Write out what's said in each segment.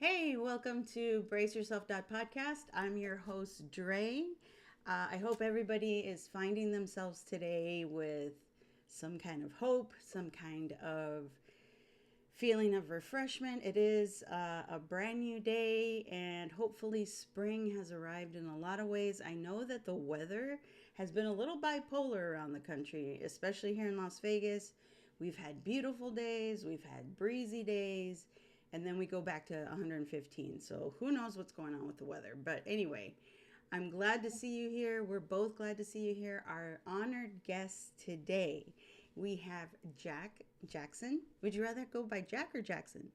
Hey, welcome to Yourself.Podcast. I'm your host, Dre. I hope everybody is finding themselves today with some kind of hope, some kind of feeling of refreshment. It is a brand new day, and hopefully, spring has arrived in a lot of ways. I know that the weather has been a little bipolar around the country, especially here in Las Vegas. We've had beautiful days, we've had breezy days, and then we go back to 115. So, who knows what's going on with the weather? But anyway, I'm glad to see you here. We're both glad to see you here. Our honored guest today, we have Jack Jackson. Would you rather go by Jack or Jackson?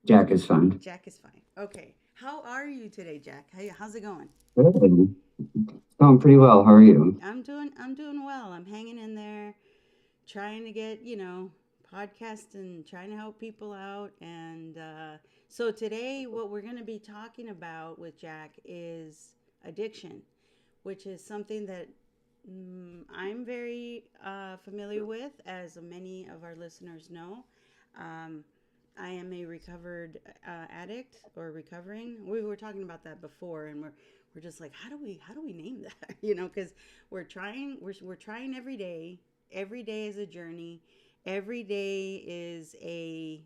Jack is fine. Jack is fine. Okay. How are you today, Jack? How's it going? Good. Going pretty well. How are you? I'm doing well. I'm hanging in there, trying to get, podcast and trying to help people out. And so today, what we're going to be talking about with Jack is addiction, which is something that I'm very familiar with, as many of our listeners know. Um, I am a recovered addict or recovering. We were talking about that before, and we're just like, how do we name that? Because we're trying every day. Every day is a journey. Every day is a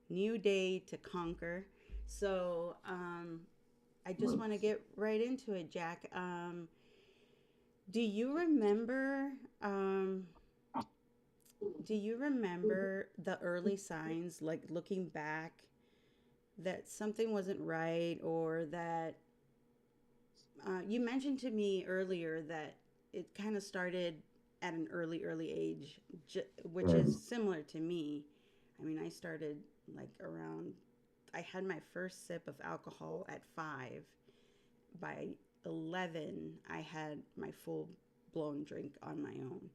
new day to conquer. So I just want to get right into it, Jack. Do you remember? Um, do you remember the early signs, like looking back, that something wasn't right, or that you mentioned to me earlier that it kind of started at an early age, which is Good. similar to me. I mean, I started like around. I had my first sip of alcohol at 5. By 11, I had my full blown drink on my own.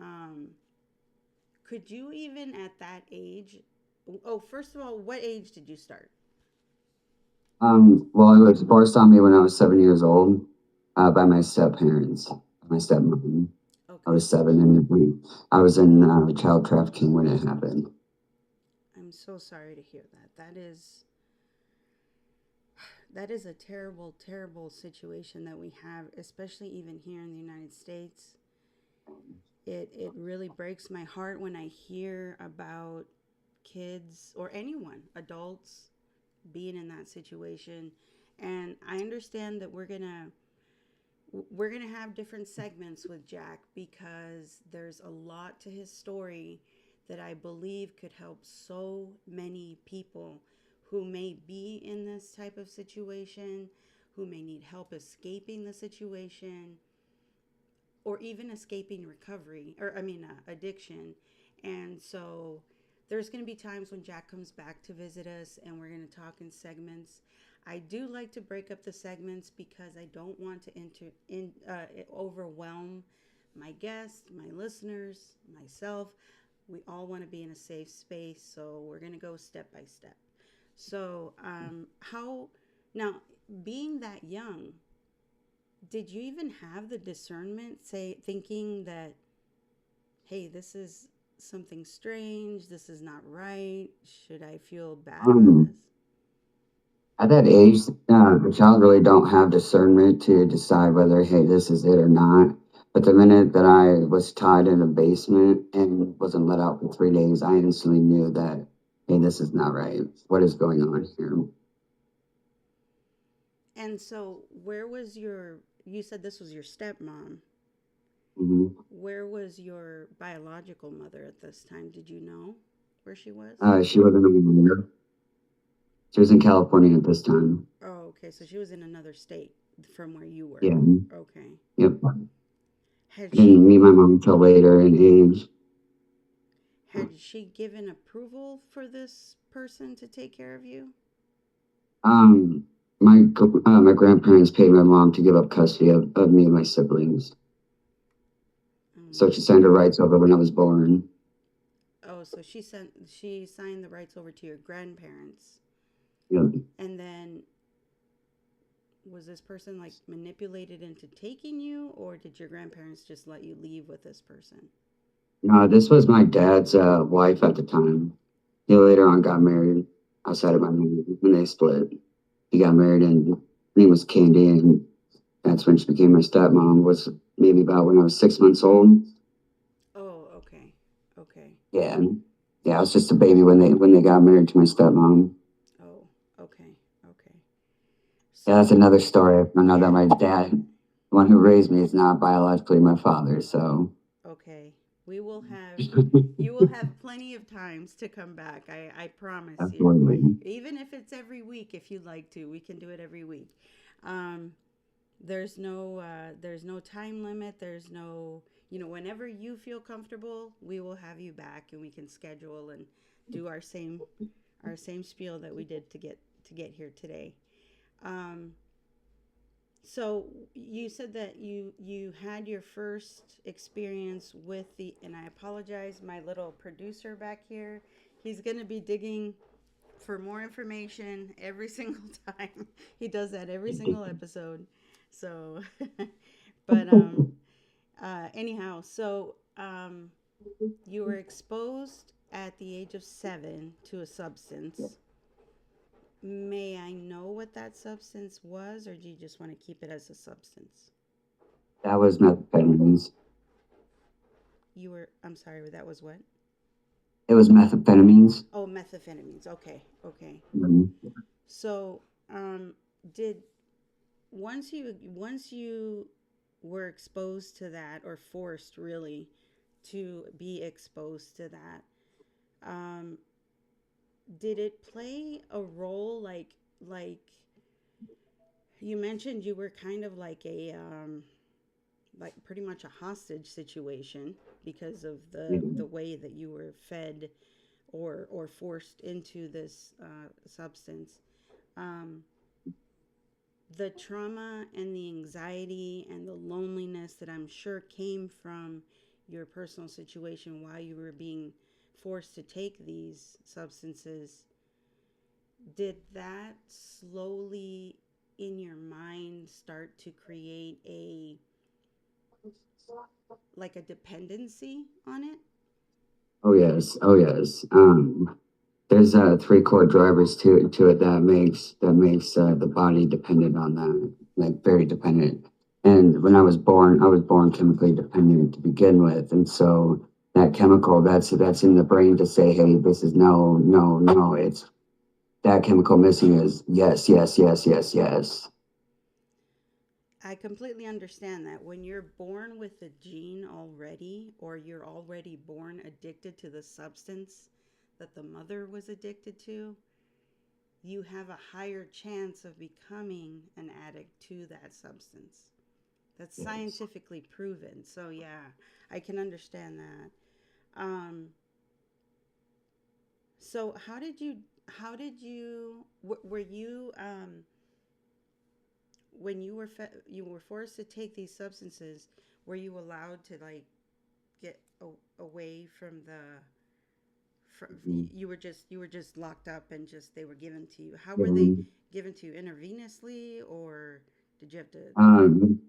Um, could you even at that age? Oh, first of all, what age did you start? Well, it was forced on me when I was 7 years old by my step parents, my stepmom. I Okay. was seven, and I was in child trafficking when it happened. I'm so sorry to hear that. That is a terrible, terrible situation that we have, especially even here in the United States. It really breaks my heart when I hear about kids or anyone, adults, being in that situation. And I understand that we're gonna have different segments with Jack, because there's a lot to his story that I believe could help so many people who may be in this type of situation, who may need help escaping the situation, or even escaping recovery, or I mean, addiction. And so there's going to be times when Jack comes back to visit us, and we're going to talk in segments. I do like to break up the segments because I don't want to overwhelm my guests, my listeners, myself. We all want to be in a safe space, so we're going to go step by step. So, how now, being that young, did you even have the discernment, say, thinking that, hey, this is something strange, this is not right, should I feel bad about Um, this? at that age, the child really don't have discernment to decide whether, hey, this is it or not. But the minute that I was tied in a basement and wasn't let out for 3 days, I instantly knew that, hey, this is not right. What is going on here? And so, where was you said this was your stepmom. Mhm. Where was your biological mother at this time? Did you know where she was? She wasn't aware. She was in California at this time. Oh, okay. So she was in another state from where you were. Yeah. Okay. Yep. Had I didn't she meet my mom until later in age. had she given approval for this person to take care of you? Um, my grandparents paid my mom to give up custody of me and my siblings. Oh So my she signed her goodness. rights over when I was born. Oh, so she signed the rights over to your grandparents. Yep. And then was this person like manipulated into taking you, or did your grandparents just let you leave with this person? This was my dad's wife at the time. He later on got married. outside of my mom when they split. He got married, and her name was Candy, and that's when she became my stepmom. Was maybe about when I was 6 months old. Oh, okay. Okay. Yeah, yeah, I was just a baby when they got married to my stepmom. Oh, okay. Okay. Yeah, that's So, another story. I know that yeah. my dad, the one who raised me, is not biologically my father. So Okay. We will have you will have plenty of times to come back. I promise you. absolutely, Even if it's every week if you'd like to. We can do it every week. Um there's no time limit. There's no, whenever you feel comfortable, we will have you back and we can schedule and do our same spiel that we did to get here today. Um So you said that you had your first experience with the, and I apologize, my little producer back here. He's going to be digging for more information every single time. He does that every single episode. So, but anyhow, so you were exposed at the age of 7 to a substance. May I know what that substance was, or do you just want to keep it as a substance? that was methamphetamines. I'm sorry, that was what? It was methamphetamines. Oh, methamphetamines. Okay, okay. Mhm. So, did once you were exposed to that, or forced really to be exposed to that, um, did it play a role? Like you mentioned, you were kind of like a like pretty much a hostage situation because of Yeah. the way that you were fed or forced into this substance. Um, the trauma and the anxiety and the loneliness that I'm sure came from your personal situation while you were being forced to take these substances, did that slowly in your mind start to create a like a dependency on it? Oh yes. Oh yes. There's three core drivers to it that makes the body dependent on that, like very dependent. And when I was born chemically dependent to begin with, and so that chemical that's in the brain to say, hey, this is no, no, no. It's that chemical missing is yes, yes, yes, yes, yes. I completely understand that when you're born with a gene already, or you're already born addicted to the substance that the mother was addicted to, you have a higher chance of becoming an addict to that substance. That's Yes. scientifically proven. So, yeah, I can understand that. Um, so, were you, when you were forced to take these substances, were you allowed to like get away from Mhm. you were just locked up and just they were given to you? How were they Yeah. given to you, intravenously, or did you have to? Um,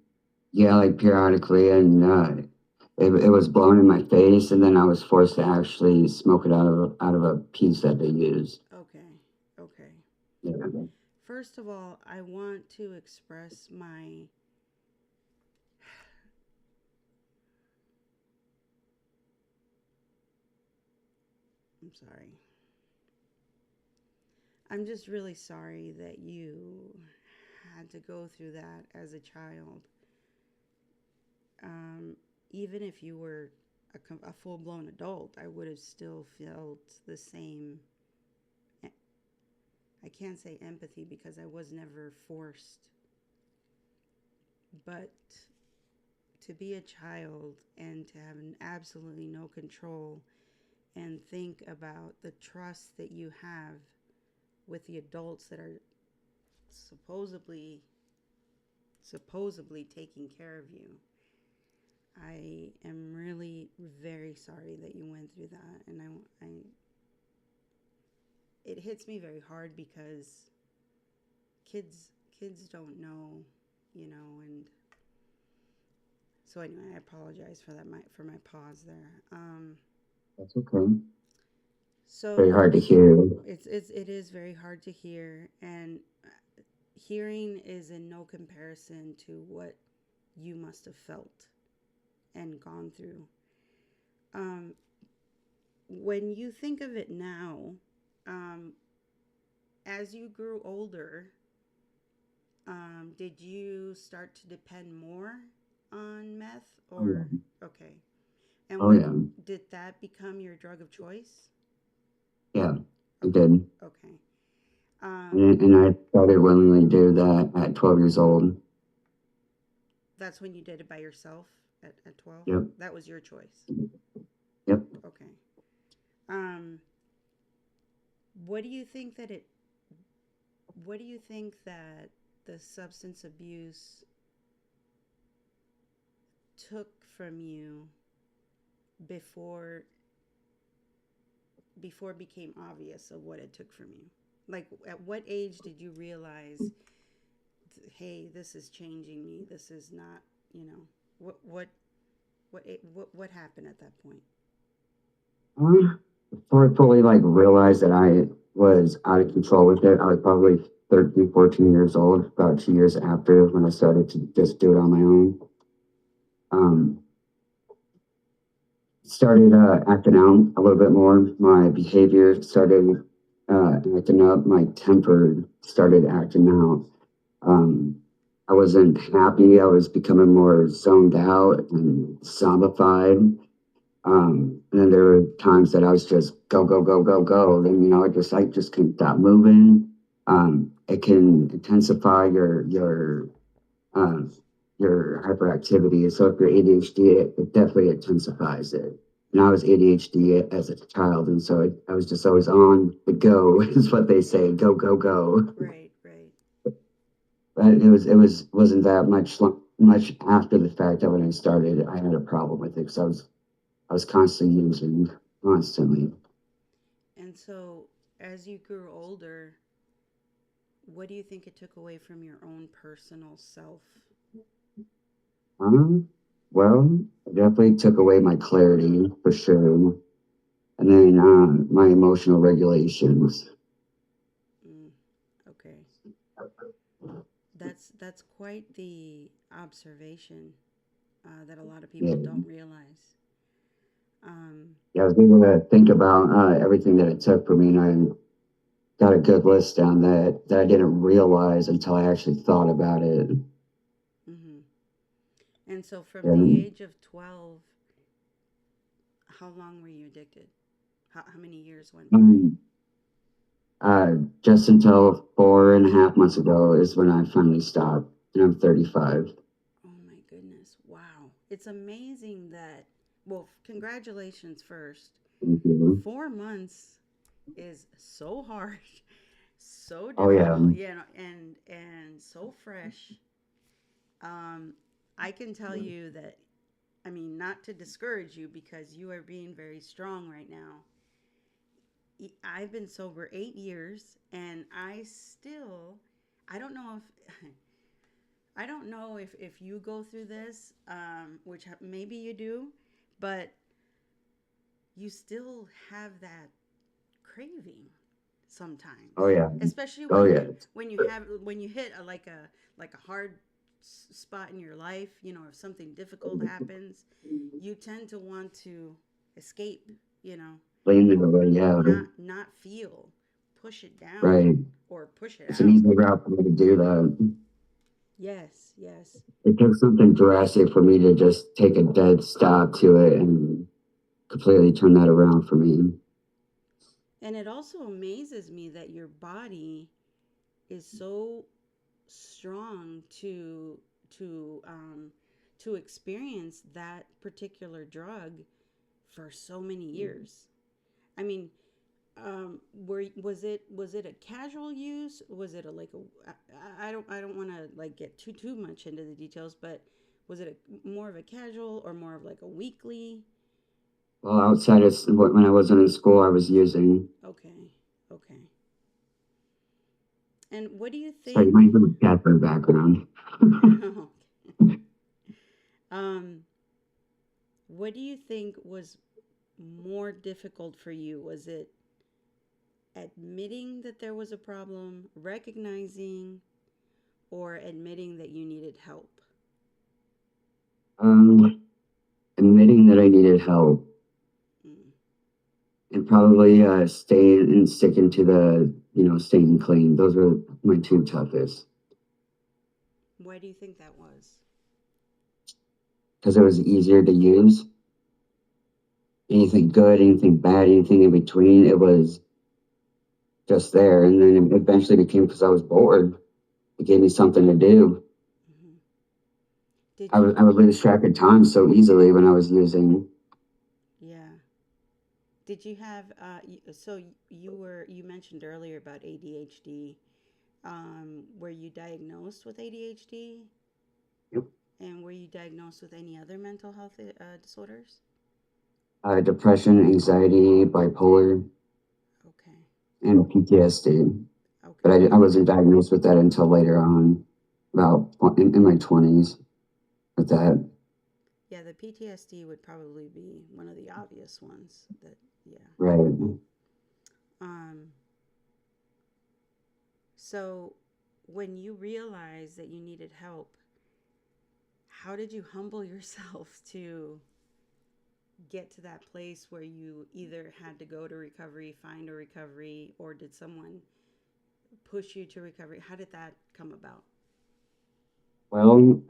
yeah, like periodically, and it was blown in my face, and then I was forced to actually smoke it out of a piece that they used. Okay, okay. Yeah. First of all, I want to express my, I'm sorry, I'm just really sorry that you had to go through that as a child. um, Even if you were a full blown adult, I would have still felt the same. I can't say empathy because I was never forced, but to be a child and to have absolutely no control and think about the trust that you have with the adults that are supposedly taking care of you. I am really very sorry that you went through that, and I it hits me very hard because kids don't know, and so anyway, I apologize for that, for my pause there. That's okay. very So hard to hear. it is very hard to hear, and hearing is in no comparison to what you must have felt and gone through. Um, when you think of it now, um, as you grew older, did you start to depend more on meth Oh or yeah. okay? And Oh what yeah. did that become your drug of choice? Yeah. I Okay, did. okay. Um, And I started willingly do that at 12 years old. that's when you did it by yourself at 12. Yep. That was your choice. Yep. Okay. Um, what do you think that it? What do you think that the substance abuse took from you before before it became obvious of what it took from you? Like, at what age did you realize, hey, this is changing me. This is not, you know, what what happened at that point? Before I fully like realized that I was out of control with it, I was probably 13, 14 years old, about 2 years after when I started to just do it on my own. Um, Started acting out a little bit more. My behavior started acting up. My temper started acting out. Um, I wasn't happy. I was becoming more zoned out and zombified. And then there were times that I was just go, go, go, go, go. Then, I just couldn't stop moving. It can intensify um, your hyperactivity. So if you're ADHD, it definitely intensifies it. And I was ADHD as a child, and so I was just always on the go, is what they say, go, go, go. Right, right. But it wasn't that much after the fact that when I started, I had a problem with it because I was constantly using, constantly. And so, as you grew older, what do you think it took away from your own personal self? Um, well, it definitely took away my clarity for sure, and then my emotional regulations. Mm, okay, that's quite the observation that a lot of Yeah, people don't realize. Um, yeah, I was able to think about everything that it took for me, and I got a good list down that I didn't realize until I actually thought about it. mhm. And so, from the And age of 12, how long were you addicted? How many years went by? um, just until 4.5 months ago is when I finally stopped, and I'm 35. Oh my goodness. Wow. It's amazing that, well, congratulations first. Mhm. 4 months is so hard, so Oh yeah. difficult, you know, and so fresh. Um, I can tell you that, I mean, not to discourage you because you are being very strong right now. I've been sober 8 years and I don't know if, I don't know if you go through this, which maybe you do, but you still have that craving Oh sometimes, yeah. especially Oh when yeah. you hit like a hard spot in your life. You know, if something difficult happens, you tend to want to escape. You know, Lean it away. Yeah. not feel, push it down Right. or push it It's an out. easy route for me to do that. Yes, yes. It took something drastic for me to just take a dead stop to it and completely turn that around for me. And it also amazes me that your body is so strong to to experience that particular drug for so many years. I mean, was it a casual use? Was it a like a I don't want to like get too much into the details, but was it more of a casual or more of like a weekly? Well, outside of when I wasn't in school, I was using. Okay, okay. And what do you Sorry, you think? might have a cat for the background. um, what do you think was more difficult for you? Was it admitting that there was a problem, recognizing, or admitting that you needed help? Um, Admitting that I needed help, Mm. and probably staying and sticking to the, staying clean. Those were my two toughest, Why do you think that was? because it was easier to use. Anything good, anything bad, anything in between, it was just there. And then it eventually became, because I was bored, it gave me something to do. Hmm. Did I you? would lose track of time so easily when I was using. Yeah. Did you have? So you mentioned earlier about ADHD. Were you diagnosed with ADHD? Yep. And were you diagnosed with any other mental health disorders? Depression, anxiety, bipolar, Okay. and PTSD. But Okay. I wasn't diagnosed with that until later on, about in my 20s with that. Yeah, the PTSD would probably be one of the obvious ones. That yeah. Right. Um. So, when you realized that you needed help, how did you humble yourself to get to that place where you either had to go to recovery, find a recovery, or did someone push you to recovery? How did that come about? Well,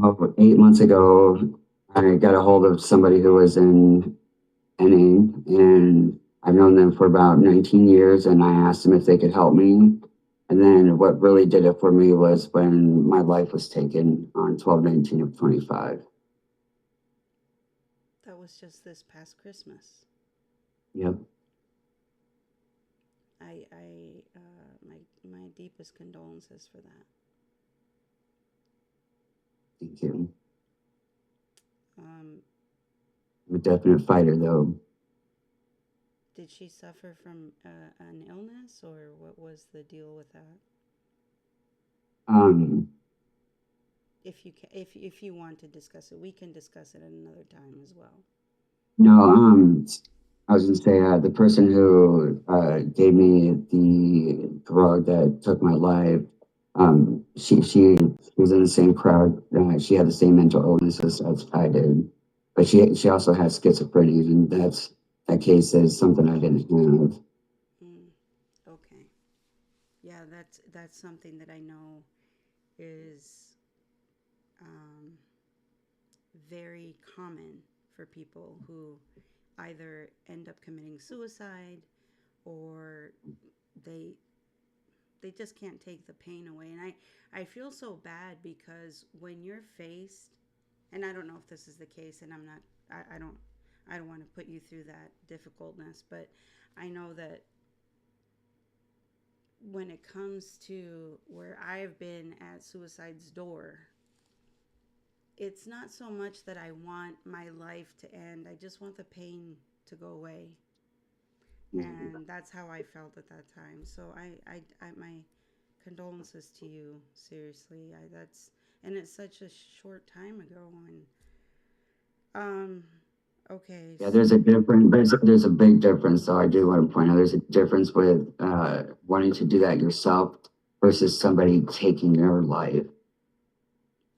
about 8 months ago, I got a hold of somebody who was in NA, and I've known them for about 19 years, and I asked them if they could help me. And then what really did it for me was when my life was taken on 12/19 of 25. That was just this past Christmas. Yep. My deepest condolences for that. Thank you. Um, I'm a definite fighter, though. did she suffer from an illness, or what was the deal with that? Um, If you want to discuss it, we can discuss it at another time as well. no, I was gonna say the person who gave me the drug that took my life. She was in the same crowd. She had the same mental illnesses as I did, but she also has schizophrenia, and that case is something I didn't have. Mm, okay. Yeah, that's something that I know is um, very common for people who either end up committing suicide or they they just can't take the pain away. And I feel so bad because when you're faced, and I don't know if this is the case, and I don't want to put you through that difficultness, but I know that when it comes to where I've been at suicide's door, it's not so much that I want my life to end. I just want the pain to go away. And that's how I felt at that time. So my condolences to you. Seriously, and it's such a short time ago. And um, okay, Yeah, there's a difference. There's a big difference. So I do want to point out there's a difference with wanting to do that yourself versus somebody taking your life.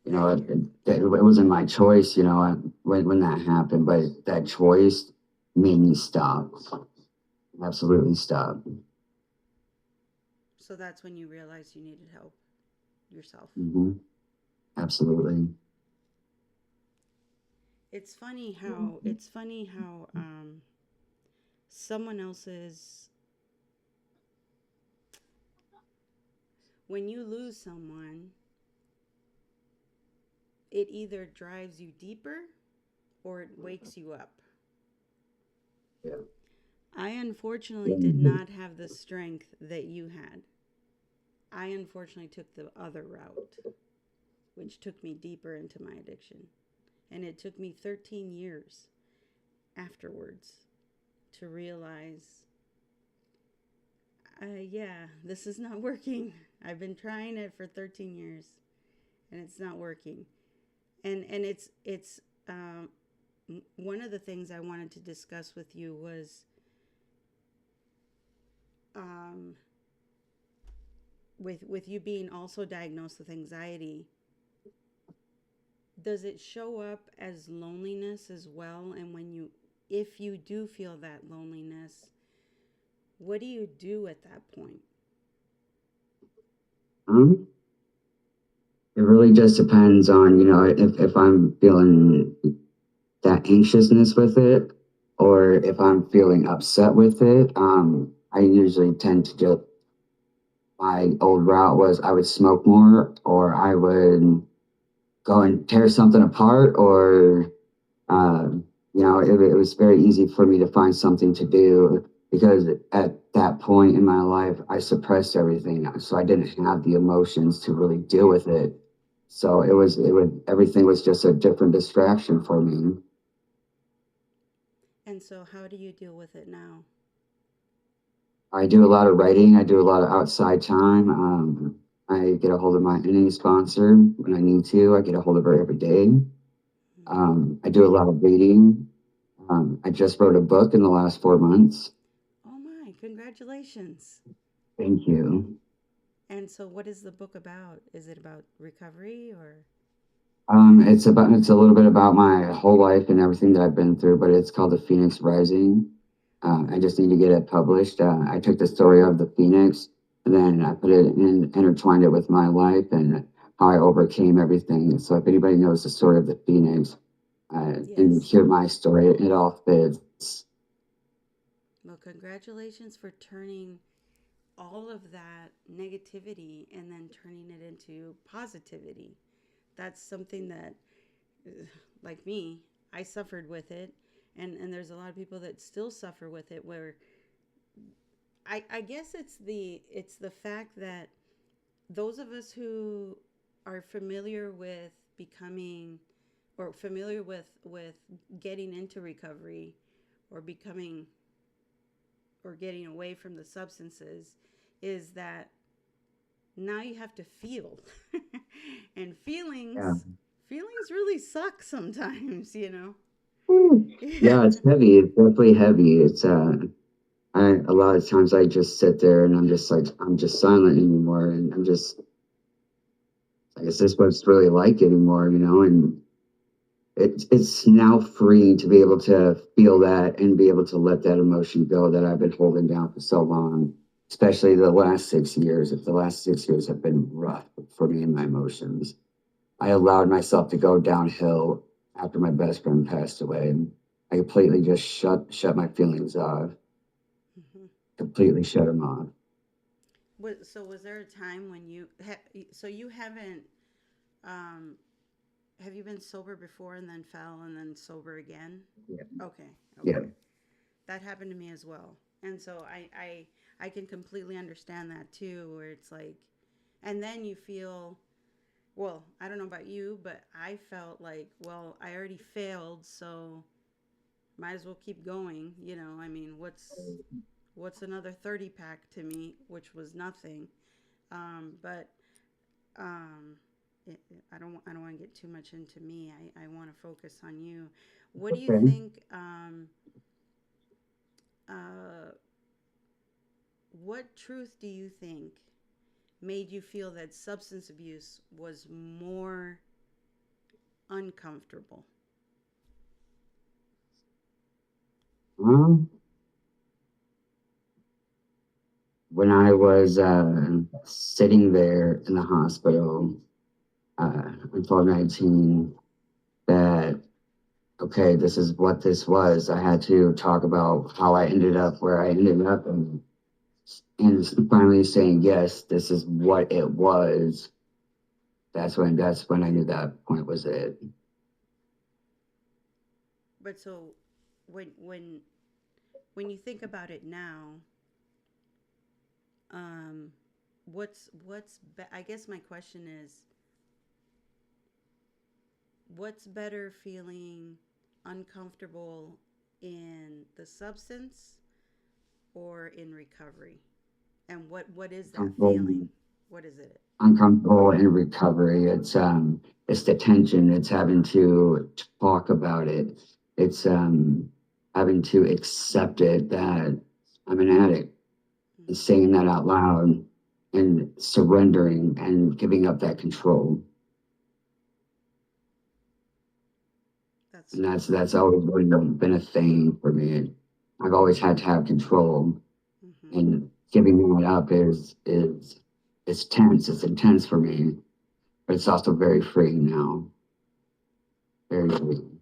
that It wasn't my choice, when that happened, but that choice made me stop. Absolutely stop. so that's when you realized you needed help yourself. Hmm. Absolutely. It's funny how someone else's when you lose someone, it either drives you deeper or it wakes you up. Yeah. I unfortunately did Mhm. not have the strength that you had. I unfortunately took the other route, which took me deeper into my addiction. And it took me 13 years afterwards to realize, yeah, this is not working. I've been trying it for 13 years and it's not working. And it's one of the things I wanted to discuss with you was um, with you being also diagnosed with anxiety, does it show up as loneliness as well? And when you, if you do feel that loneliness, what do you do at that point? Um, it really just depends on, if I'm feeling that anxiousness with it, or if I'm feeling upset with it. I usually tend to just, my old route was I would smoke more, or I would go and tear something apart, or it was very easy for me to find something to do because at that point in my life, I suppressed everything. So I didn't have the emotions to really deal with it. So everything was just a different distraction for me. And so, how do you deal with it now? I do a lot of writing. I do a lot of outside time. I get a hold of my NA sponsor when I need to. I get a hold of her every day. Mm. I do a lot of reading. I just wrote a book in the last 4 months. Oh my, congratulations. Thank you. And so, what is the book about? Is it about recovery or? It's a little bit about my whole life and everything that I've been through, but it's called The Phoenix Rising. I just need to get it published. I took the story of the Phoenix and then I put it in, intertwined it with my life and how I overcame everything. So if anybody knows the story of the Phoenix, and Yes. hear my story, it all fits. Well, congratulations for turning all of that negativity and then turning it into positivity. That's something that, like me, I suffered with it. And there's a lot of people that still suffer with it where I guess it's the fact that those of us who are familiar with becoming or familiar with getting into recovery or becoming or getting away from the substances is that now you have to feel. And Yeah. feelings really suck sometimes, you know. Yeah. Yeah, it's heavy. It's definitely heavy. A lot of times I just sit there and I'm just like, I'm just silent anymore. And I'm just, like, is this what it's really like anymore, And it's now freeing to be able to feel that and be able to let that emotion go that I've been holding down for so long, especially the last 6 years. If the last 6 years have been rough for me and my emotions, I allowed myself to go downhill after my best friend passed away. And I completely just shut my feelings off, Mhm. completely shut them off. So was there a time when so you haven't um have you been sober before and then fell and then sober again? Yeah. Okay. Yeah. Okay. That happened to me as well. And so I can completely understand that too where it's like and then you feel well, I don't know about you, but I felt like, well, I already failed, so might as well keep going, you know. I mean, what's another 30 pack to me, which was nothing. But um, I don't want to get too much into me. I want to focus on you. What do you Okay. think? Uh, what truth do you think made you feel that substance abuse was more uncomfortable? Um, when I was sitting there in the hospital until 19, that okay, this is what this was. I had to talk about how I ended up where I ended up, and finally saying yes, this is what it was. That's when I knew that point was it. But so when when when you think about it now, um, I guess my question is, what's better feeling uncomfortable in the substance or in recovery? And what is that feeling? Comfortable, What is it? uncomfortable in recovery. It's the tension. It's having to talk about it. It's having to accept it that I'm an addict. saying that out loud and surrendering and giving up that control. That's And so that's important. always really been a thing for me. I've always had to have control, Hmm. and giving that up is it's tense. It's intense for me, but it's also very freeing now. Very freeing.